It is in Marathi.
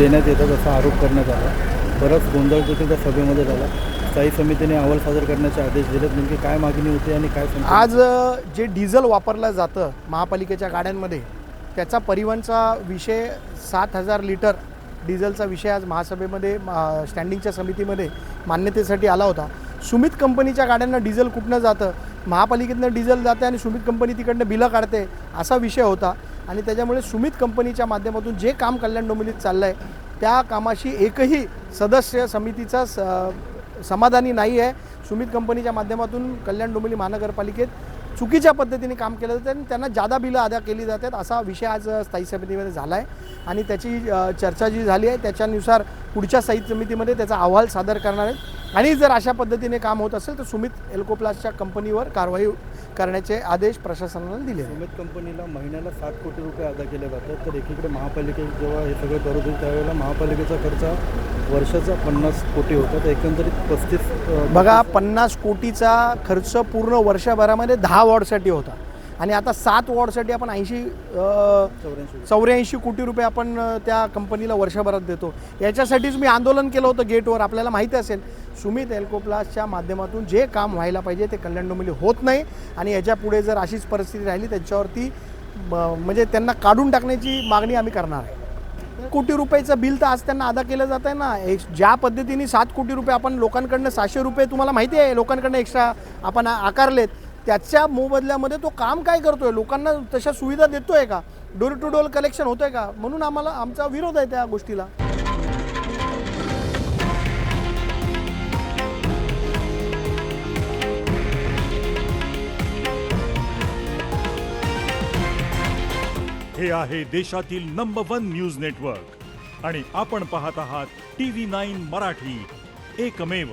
देण्यात येतात असा आरोप करण्यात आला. बराच गोंधळ देखील त्या सभेमध्ये झाला. स्थायी समितीने अहवाल सादर करण्याचे आदेश दिलेत. नेमकी काय मागणी होती आणि काय आज जे डिझेल वापरलं जातं महापालिकेच्या गाड्यांमध्ये त्याचा परिवहनचा विषय 7,000 लिटर डिझेलचा विषय आज महासभेमध्ये स्टँडिंगच्या समितीमध्ये मान्यतेसाठी आला होता. सुमित कंपनीच्या गाड्यांना डिझेल कुठनं जातं, महापालिकेतनं डिझेल जातं आणि सुमित कंपनी तिकडनं बिलं काढते असा विषय होता. आणि त्याच्यामुळे सुमित कंपनीच्या माध्यमातून जे काम कल्याण डोंबिवलीत चाललं आहे त्या कामाशी एकही सदस्य समितीचा समाधानी नाही आहे. सुमित कंपनीच्या माध्यमातून कल्याण डोंबिवली महानगरपालिकेत चुकीच्या पद्धतीने काम केलं जातं आणि त्यांना जादा बिलं अदा केली जातात असा विषय आज स्थायी समितीमध्ये झाला आहे. आणि त्याची चर्चा जी झाली आहे त्याच्यानुसार पुढच्या स्थायी समितीमध्ये त्याचा अहवाल सादर करणार आहेत. आणि जर अशा पद्धतीने काम होत असेल तर सुमित एल्कोप्लास्टच्या कंपनीवर कारवाई करण्याचे आदेश प्रशासनाने दिले. सुमित कंपनीला महिन्याला 7 कोटी रुपये अदा केले जातात. तर एकीकडे महापालिकेत जेव्हा हे सगळं करत होते त्यावेळेला महापालिकेचा खर्च वर्षाचा 50 कोटी होता. तर एकंदरीत 35 बघा 50 कोटीचा खर्च पूर्ण वर्षभरामध्ये 10 वॉर्डसाठी होता आणि आता 7 वॉर्डसाठी आपण 84 कोटी रुपये आपण त्या कंपनीला वर्षभरात देतो. याच्यासाठीच मी आंदोलन केलं होतं गेटवर. आपल्याला माहिती असेल सुमित एल्कोप्लास्टच्या माध्यमातून जे काम व्हायला पाहिजे ते कल्याण डोंबिवली होत नाही आणि याच्या पुढे जर अशीच परिस्थिती राहिली त्यांच्यावरती म्हणजे त्यांना काढून टाकण्याची मागणी आम्ही करणार आहे. कोटी रुपयाचं बिल तर आज त्यांना अदा केलं जात आहे ना. ज्या पद्धतीने 7 कोटी रुपये आपण लोकांकडनं 600 रुपये तुम्हाला माहिती आहे लोकांकडनं एक्स्ट्रा आपण आकारलेत त्याच्या मोबदल्यामध्ये तो काम काय करतोय, लोकांना तशा सुविधा देतोय का, डोर टू डोर कलेक्शन होतंय का. म्हणून आमचा विरोध आहे त्या गोष्टीला. हे आहे देशातील नंबर 1 न्यूज नेटवर्क आणि आपण पाहत आहात TV9 मराठी, एकमेव.